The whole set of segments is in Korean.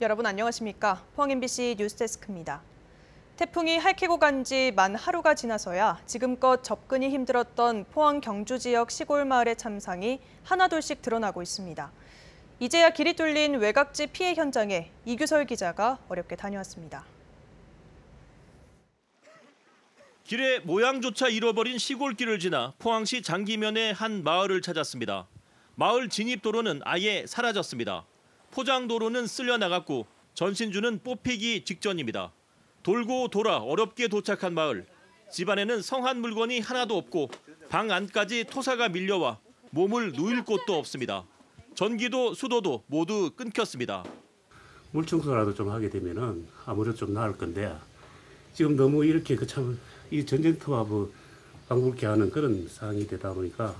여러분 안녕하십니까? 포항 MBC 뉴스데스크입니다. 태풍이 핥히고 간 지 만 하루가 지나서야 지금껏 접근이 힘들었던 포항 경주 지역 시골 마을의 참상이 하나둘씩 드러나고 있습니다. 이제야 길이 뚫린 외곽지 피해 현장에 이규설 기자가 어렵게 다녀왔습니다. 길의 모양조차 잃어버린 시골길을 지나 포항시 장기면의 한 마을을 찾았습니다. 마을 진입도로는 아예 사라졌습니다. 포장도로는 쓸려나갔고 전신주는 뽑히기 직전입니다. 돌고 돌아 어렵게 도착한 마을. 집안에는 성한 물건이 하나도 없고 방 안까지 토사가 밀려와 몸을 누일 곳도 없습니다. 전기도 수도도 모두 끊겼습니다. 물 청소라도 좀 하게 되면은 아무래도 좀 나을 건데 지금 너무 이렇게 이 전쟁터와 방불케 하는 그런 상황이 되다 보니까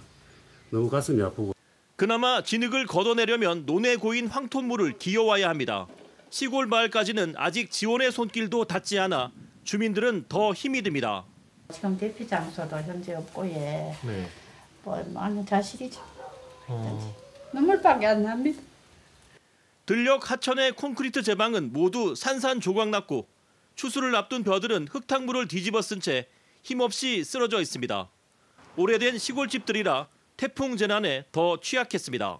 너무 가슴이 아프고. 그나마 진흙을 걷어내려면 논에 고인 황토물을 기어와야 합니다. 시골 마을까지는 아직 지원의 손길도 닿지 않아 주민들은 더 힘이 듭니다. 지금 대피 장소도 현재 없고 많은 자식이죠. 눈물밖에 안 납니다. 들녘 하천의 콘크리트 제방은 모두 산산조각났고 추수를 앞둔 벼들은 흙탕물을 뒤집어 쓴 채 힘없이 쓰러져 있습니다. 오래된 시골집들이라 태풍 재난에 더 취약했습니다.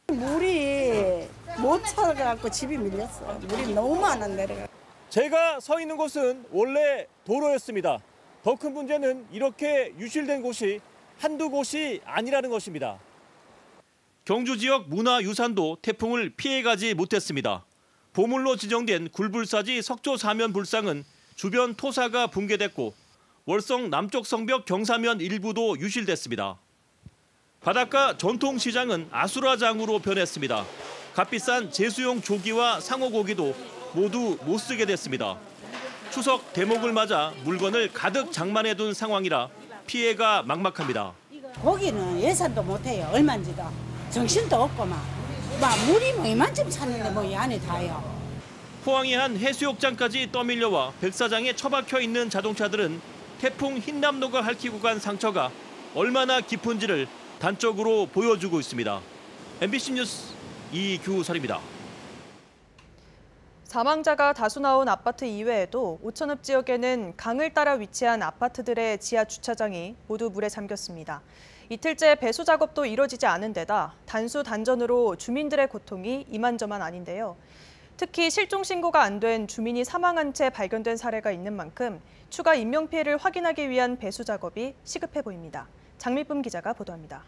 물이 못 차가지고 집이 밀렸어. 물이 너무 많아 내려가. 제가 서 있는 곳은 원래 도로였습니다. 더 큰 문제는 이렇게 유실된 곳이 한두 곳이 아니라는 것입니다. 경주 지역 문화유산도 태풍을 피해가지 못했습니다. 보물로 지정된 굴불사지 석조 사면 불상은 주변 토사가 붕괴됐고 월성 남쪽 성벽 경사면 일부도 유실됐습니다. 바닷가 전통시장은 아수라장으로 변했습니다. 값비싼 제수용 조기와 상어고기도 모두 못 쓰게 됐습니다. 추석 대목을 맞아 물건을 가득 장만해둔 상황이라 피해가 막막합니다. 고기는 예산도 못해요. 얼마인지도. 정신도 없고 막 물이 이만큼 찼는데 이 안에 다요. 포항의 한 해수욕장까지 떠밀려와 백사장에 처박혀 있는 자동차들은 태풍 흰남노가 핥히고 간 상처가 얼마나 깊은지를 단적으로 보여주고 있습니다. MBC 뉴스 이규설입니다. 사망자가 다수 나온 아파트 이외에도 오천읍 지역에는 강을 따라 위치한 아파트들의 지하 주차장이 모두 물에 잠겼습니다. 이틀째 배수 작업도 이뤄지지 않은 데다 단수 단전으로 주민들의 고통이 이만저만 아닌데요. 특히 실종 신고가 안 된 주민이 사망한 채 발견된 사례가 있는 만큼 추가 인명피해를 확인하기 위한 배수 작업이 시급해 보입니다. 장미쁨 기자가 보도합니다.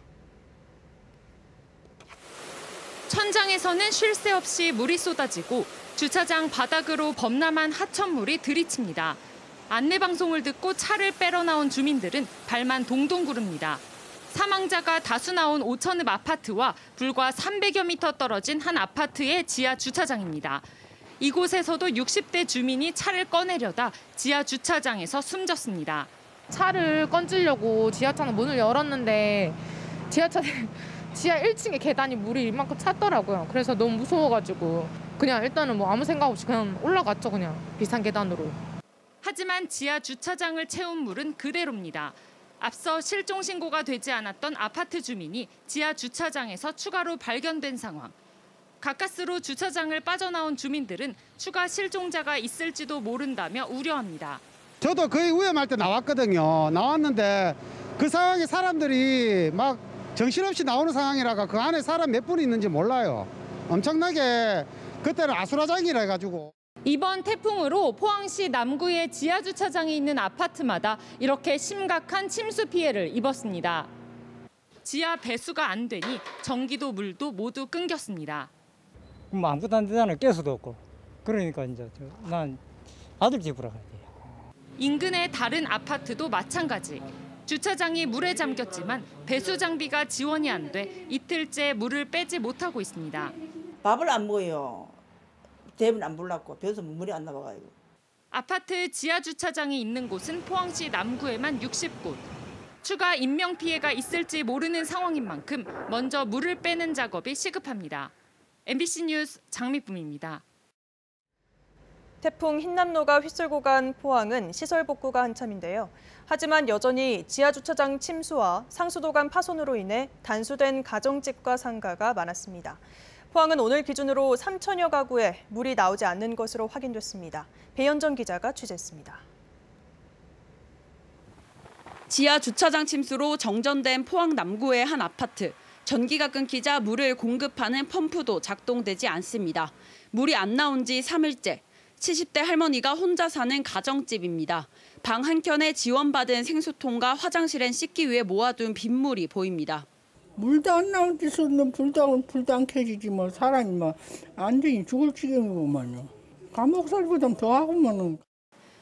천장에서는 쉴 새 없이 물이 쏟아지고 주차장 바닥으로 범람한 하천물이 들이칩니다. 안내방송을 듣고 차를 빼러 나온 주민들은 발만 동동 구릅니다. 사망자가 다수 나온 오천읍 아파트와 불과 300여 미터 떨어진 한 아파트의 지하 주차장입니다. 이곳에서도 60대 주민이 차를 꺼내려다 지하 주차장에서 숨졌습니다. 차를 건지려고 지하철 문을 열었는데 지하 1층에 계단이 물이 이만큼 찼더라고요. 그래서 너무 무서워가지고 그냥 일단은 아무 생각 없이 그냥 올라갔죠. 그냥 비싼 계단으로. 하지만 지하 주차장을 채운 물은 그대로입니다. 앞서 실종 신고가 되지 않았던 아파트 주민이 지하 주차장에서 추가로 발견된 상황. 가까스로 주차장을 빠져나온 주민들은 추가 실종자가 있을지도 모른다며 우려합니다. 저도 거의 위험할 때 나왔거든요. 나왔는데 그 상황에 사람들이 막 정신없이 나오는 상황이라가 그 안에 사람 몇 분 있는지 몰라요. 엄청나게 그때는 아수라장이라 해가지고. 이번 태풍으로 포항시 남구의 지하 주차장이 있는 아파트마다 이렇게 심각한 침수 피해를 입었습니다. 지하 배수가 안 되니 전기도 물도 모두 끊겼습니다. 아무것도 안 되잖아요. 가스도 없고. 그러니까 이제 난 아들 집으로 가야 돼요. 인근의 다른 아파트도 마찬가지. 주차장이 물에 잠겼지만 배수 장비가 지원이 안 돼 이틀째 물을 빼지 못하고 있습니다. 밥을 안 먹어요. 대분 안 불났고 배수 물이 안 나와가지고. 아파트 지하 주차장이 있는 곳은 포항시 남구에만 60곳. 추가 인명 피해가 있을지 모르는 상황인 만큼 먼저 물을 빼는 작업이 시급합니다. MBC 뉴스 장미쁨입니다. 태풍 흰남노가 휩쓸고 간 포항은 시설 복구가 한참인데요. 하지만 여전히 지하 주차장 침수와 상수도관 파손으로 인해 단수된 가정집과 상가가 많았습니다. 포항은 오늘 기준으로 3천여 가구에 물이 나오지 않는 것으로 확인됐습니다. 배현정 기자가 취재했습니다. 지하 주차장 침수로 정전된 포항 남구의 한 아파트. 전기가 끊기자 물을 공급하는 펌프도 작동되지 않습니다. 물이 안 나온 지 3일째. 70대 할머니가 혼자 사는 가정집입니다. 방 한켠에 지원받은 생수통과 화장실엔 씻기 위해 모아둔 빗물이 보입니다. 물도 안 나온 데서는 불도 안 켜지지 뭐 사람이 뭐 완전히 죽을 지경이구만요. 감옥 살보다 더 하고만은.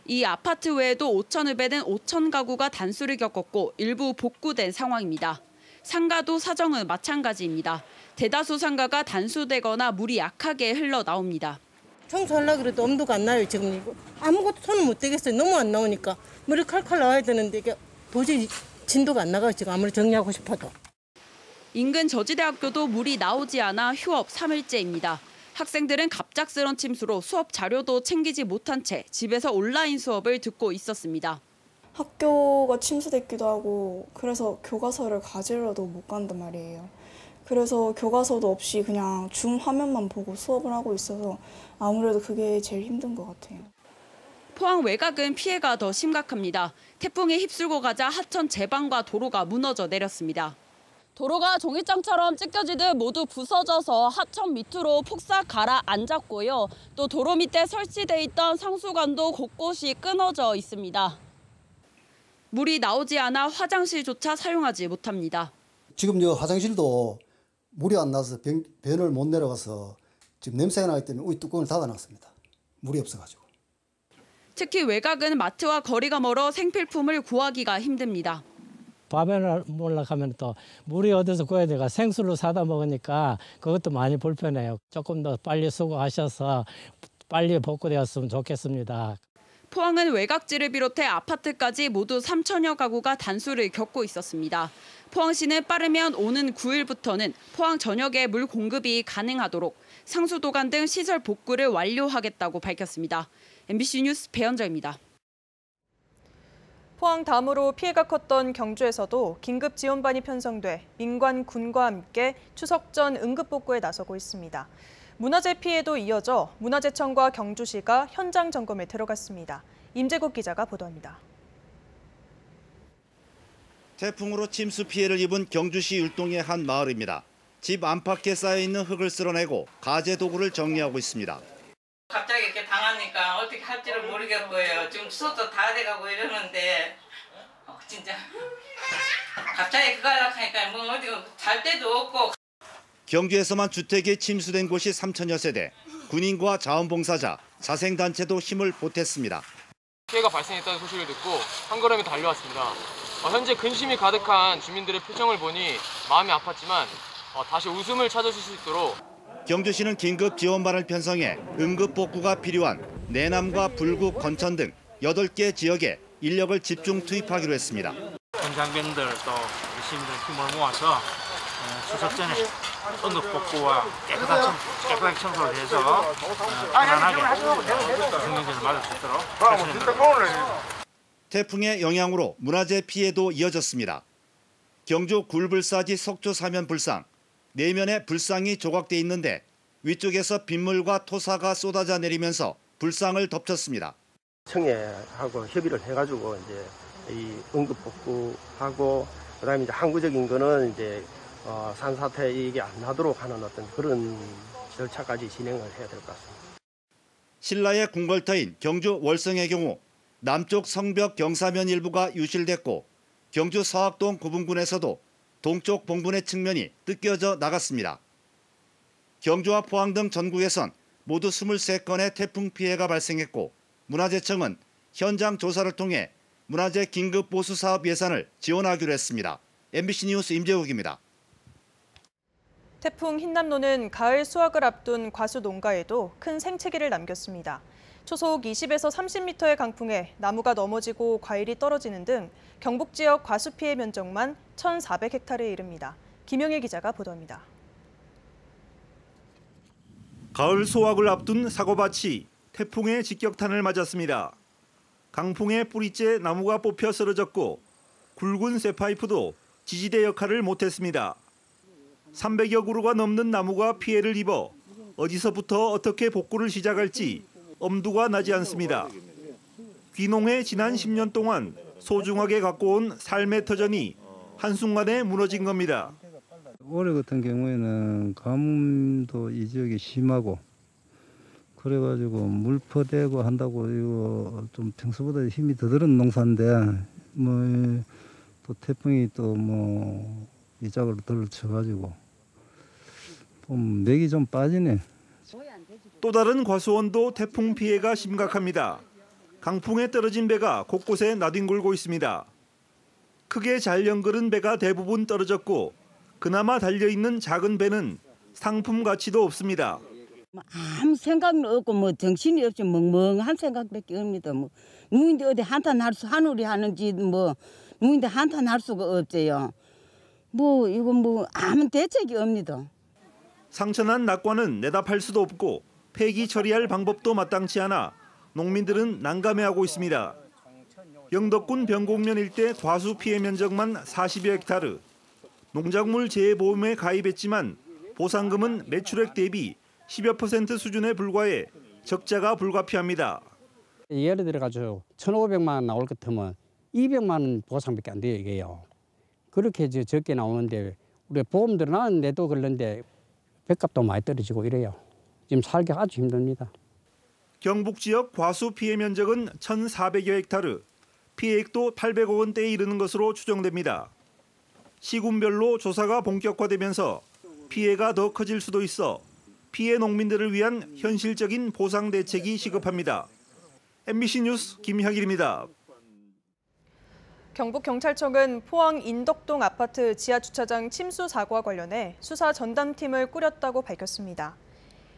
이 아파트 외에도 오천읍에는 5천 가구가 단수를 겪었고 일부 복구된 상황입니다. 상가도 사정은 마찬가지입니다. 대다수 상가가 단수되거나 물이 약하게 흘러나옵니다. 청소하려고 그래도 엄두가 안 나요. 지금 이거 아무것도 손을 못 대겠어요. 너무 안 나오니까 물이 칼칼 나와야 되는데 이게 도저히 진도가 안 나가요. 지금 아무리 정리하고 싶어도. 인근 저지대학교도 물이 나오지 않아 휴업 3일째입니다. 학생들은 갑작스런 침수로 수업 자료도 챙기지 못한 채 집에서 온라인 수업을 듣고 있었습니다. 학교가 침수됐기도 하고 그래서 교과서를 가지러도 못 간단 말이에요. 그래서 교과서도 없이 그냥 줌 화면만 보고 수업을 하고 있어서 아무래도 그게 제일 힘든 것 같아요. 포항 외곽은 피해가 더 심각합니다. 태풍에 휩쓸고 가자 하천 제방과 도로가 무너져 내렸습니다. 도로가 종이장처럼 찢겨지듯 모두 부서져서 하천 밑으로 폭삭 가라앉았고요. 또 도로 밑에 설치돼 있던 상수관도 곳곳이 끊어져 있습니다. 물이 나오지 않아 화장실조차 사용하지 못합니다. 지금 저 화장실도 물이 안 나서 변을 못 내려가서 지금 냄새가 나기 때문에 우리 뚜껑을 닫아놨습니다. 물이 없어가지고. 특히 외곽은 마트와 거리가 멀어 생필품을 구하기가 힘듭니다. 밤에 올라가면 또 물이 어디서 구해야 돼가 생수로 사다 먹으니까 그것도 많이 불편해요. 조금 더 빨리 수고하셔서 빨리 복구되었으면 좋겠습니다. 포항은 외곽지를 비롯해 아파트까지 모두 3천여 가구가 단수를 겪고 있었습니다. 포항시는 빠르면 오는 9일부터는 포항 전역에 물 공급이 가능하도록 상수도관 등 시설 복구를 완료하겠다고 밝혔습니다. MBC 뉴스 배현정입니다. 포항 다음으로 피해가 컸던 경주에서도 긴급 지원반이 편성돼 민관, 군과 함께 추석 전 응급복구에 나서고 있습니다. 문화재 피해도 이어져 문화재청과 경주시가 현장 점검에 들어갔습니다. 임재국 기자가 보도합니다. 태풍으로 침수 피해를 입은 경주시 율동의 한 마을입니다. 집 안팎에 쌓여있는 흙을 쓸어내고 가재 도구를 정리하고 있습니다. 갑자기 이렇게 당하니까 어떻게 할지를 모르겠고요. 지금 수업도 다 돼가고 이러는데 진짜 갑자기 그거 하려고 하니까 뭐 어디 잘 데도 없고. 경주에서만 주택이 침수된 곳이 3천여 세대. 군인과 자원봉사자, 자생단체도 힘을 보탰습니다. 피해가 발생했다는 소식을 듣고 한 걸음에 달려왔습니다. 현재 근심이 가득한 주민들의 표정을 보니 마음이 아팠지만 다시 웃음을 찾으실 수 있도록 경주시는 긴급 지원반을 편성해 응급복구가 필요한 내남과 불구, 건천 등 8개 지역에 인력을 집중 투입하기로 했습니다. 현장병들 또 시민들 힘을 모아서 추석 전에 응급복구와 깨끗하게 청소를 해서 편안하게 국민들을 맞을 수 있도록 하겠습니다. 태풍의 영향으로 문화재 피해도 이어졌습니다. 경주 굴불사지 석조 사면 불상. 내면에 불상이 조각돼 있는데 위쪽에서 빗물과 토사가 쏟아져 내리면서 불상을 덮쳤습니다. 청해하고 협의를 해가지고 이제 이 응급복구하고 그다음에 이제 항구적인 거는 이제 산사태 이게 안 나도록 하는 어떤 그런 절차까지 진행을 해야 될 것 같습니다. 신라의 궁궐터인 경주 월성의 경우 남쪽 성벽 경사면 일부가 유실됐고 경주 서학동 구분군에서도 동쪽 봉분의 측면이 뜯겨져 나갔습니다. 경주와 포항 등 전국에선 모두 23건의 태풍 피해가 발생했고 문화재청은 현장 조사를 통해 문화재 긴급 보수 사업 예산을 지원하기로 했습니다. MBC 뉴스 임재욱입니다. 태풍 흰남노는 가을 수확을 앞둔 과수 농가에도 큰 생채기를 남겼습니다. 초속 20에서 30m의 강풍에 나무가 넘어지고 과일이 떨어지는 등 경북 지역 과수 피해 면적만 1,400헥타르에 이릅니다. 김영일 기자가 보도합니다. 가을 소확을 앞둔 사과밭이 태풍의 직격탄을 맞았습니다. 강풍에 뿌리째 나무가 뽑혀 쓰러졌고 굵은 쇠파이프도 지지대 역할을 못했습니다. 300여 그루가 넘는 나무가 피해를 입어 어디서부터 어떻게 복구를 시작할지 엄두가 나지 않습니다. 귀농해 지난 10년 동안 소중하게 갖고 온 삶의 터전이 한순간에 무너진 겁니다. 올해 같은 경우에는 가뭄도 이 지역이 심하고 그래가지고 물퍼대고 한다고 이거 좀 평소보다 힘이 더 들은 농사인데 뭐 또 태풍이 또 뭐 이짝으로 덜 쳐가지고 좀 맥이 좀 빠지네. 또 다른 과수원도 태풍 피해가 심각합니다. 강풍에 떨어진 배가 곳곳에 나뒹굴고 있습니다. 크게 잘 연그른 배가 대부분 떨어졌고 그나마 달려있는 작은 배는 상품 가치도 없습니다. 아무 생각도 없고 뭐 정신이 없이 멍멍한 생각밖에 없습니다. 뭐 누군데 어디 한탄할 수 한우리 하는지 뭐 누군데 한탄할 수가 없어요. 뭐 이거 뭐 아무 대책이 없습니다. 상처난 낙과는 내다 팔 수도 없고 폐기 처리할 방법도 마땅치 않아 농민들은 난감해하고 있습니다. 영덕군 병곡면 일대 과수 피해 면적만 40여 헥타르. 농작물 재해보험에 가입했지만 보상금은 매출액 대비 10여 % 수준에 불과해 적자가 불가피합니다. 예를 들어가지고 1,500만 원 나올 것 같으면 200만 원 보상밖에 안 돼요, 이게요. 그렇게 적게 나오는데 우리 보험 들어놨는데도 그런데 뱃값도 많이 떨어지고 이래요. 지금 살기 아주 힘듭니다. 경북 지역 과수 피해 면적은 1,400여 헥타르, 피해액도 800억 원대에 이르는 것으로 추정됩니다. 시군별로 조사가 본격화되면서 피해가 더 커질 수도 있어 피해 농민들을 위한 현실적인 보상 대책이 시급합니다. MBC 뉴스 김혁일입니다. 경북경찰청은 포항 인덕동 아파트 지하주차장 침수 사고와 관련해 수사 전담팀을 꾸렸다고 밝혔습니다.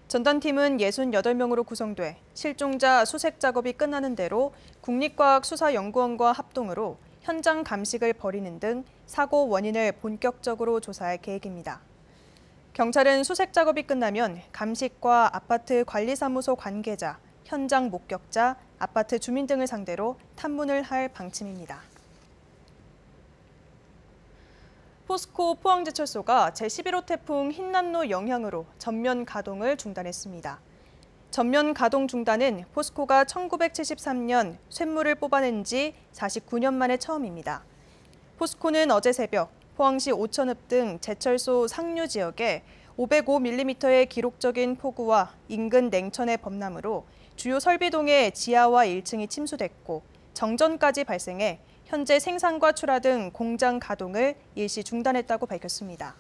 전담팀은 68명으로 구성돼 실종자 수색 작업이 끝나는 대로 국립과학수사연구원과 합동으로 현장 감식을 벌이는 등 사고 원인을 본격적으로 조사할 계획입니다. 경찰은 수색 작업이 끝나면 감식과 아파트 관리사무소 관계자, 현장 목격자, 아파트 주민 등을 상대로 탐문을 할 방침입니다. 포스코 포항제철소가 제11호 태풍 흰남노 영향으로 전면 가동을 중단했습니다. 전면 가동 중단은 포스코가 1973년 쇳물을 뽑아낸 지 49년 만에 처음입니다. 포스코는 어제 새벽 포항시 오천읍 등 제철소 상류 지역에 505mm의 기록적인 폭우와 인근 냉천의 범람으로 주요 설비동의 지하와 1층이 침수됐고 정전까지 발생해 현재 생산과 출하 등 공장 가동을 일시 중단했다고 밝혔습니다.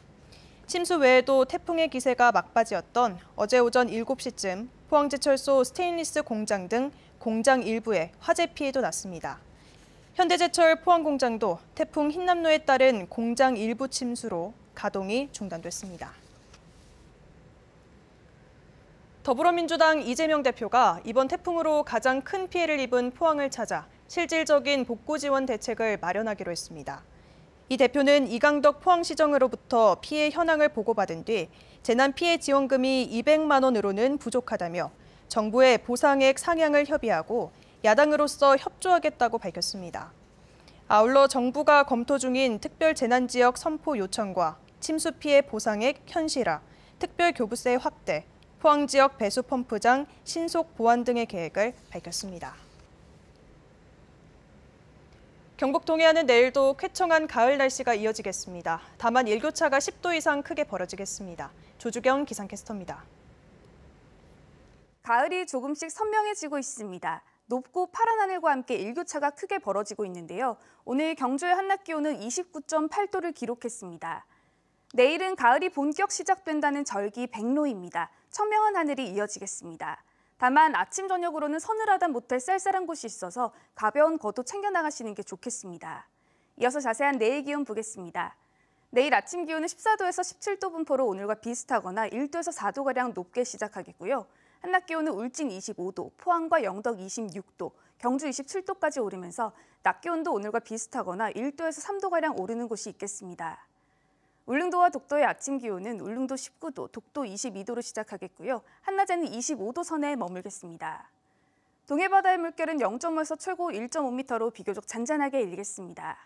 침수 외에도 태풍의 기세가 막바지였던 어제 오전 7시쯤 포항제철소 스테인리스 공장 등 공장 일부에 화재 피해도 났습니다. 현대제철 포항공장도 태풍 흰남노에 따른 공장 일부 침수로 가동이 중단됐습니다. 더불어민주당 이재명 대표가 이번 태풍으로 가장 큰 피해를 입은 포항을 찾아 실질적인 복구 지원 대책을 마련하기로 했습니다. 이 대표는 이강덕 포항시정으로부터 피해 현황을 보고받은 뒤 재난 피해 지원금이 200만 원으로는 부족하다며 정부의 보상액 상향을 협의하고 야당으로서 협조하겠다고 밝혔습니다. 아울러 정부가 검토 중인 특별재난지역 선포 요청과 침수 피해 보상액 현실화, 특별교부세 확대, 포항지역 배수 펌프장 신속 보완 등의 계획을 밝혔습니다. 경북 동해안은 내일도 쾌청한 가을 날씨가 이어지겠습니다. 다만 일교차가 10도 이상 크게 벌어지겠습니다. 조주경 기상캐스터입니다. 가을이 조금씩 선명해지고 있습니다. 높고 파란 하늘과 함께 일교차가 크게 벌어지고 있는데요. 오늘 경주의 한낮 기온은 29.8도를 기록했습니다. 내일은 가을이 본격 시작된다는 절기 백로입니다. 청명한 하늘이 이어지겠습니다. 다만 아침 저녁으로는 서늘하다 못해 쌀쌀한 곳이 있어서 가벼운 겉옷 챙겨 나가시는 게 좋겠습니다. 이어서 자세한 내일 기온 보겠습니다. 내일 아침 기온은 14도에서 17도 분포로 오늘과 비슷하거나 1도에서 4도가량 높게 시작하겠고요. 한낮 기온은 울진 25도, 포항과 영덕 26도, 경주 27도까지 오르면서 낮 기온도 오늘과 비슷하거나 1도에서 3도가량 오르는 곳이 있겠습니다. 울릉도와 독도의 아침 기온은 울릉도 19도, 독도 22도로 시작하겠고요. 한낮에는 25도 선에 머물겠습니다. 동해바다의 물결은 0.5에서 최고 1.5m로 비교적 잔잔하게 일겠습니다.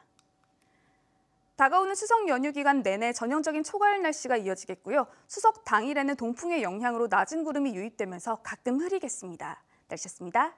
다가오는 추석 연휴 기간 내내 전형적인 초가을 날씨가 이어지겠고요. 추석 당일에는 동풍의 영향으로 낮은 구름이 유입되면서 가끔 흐리겠습니다. 날씨였습니다.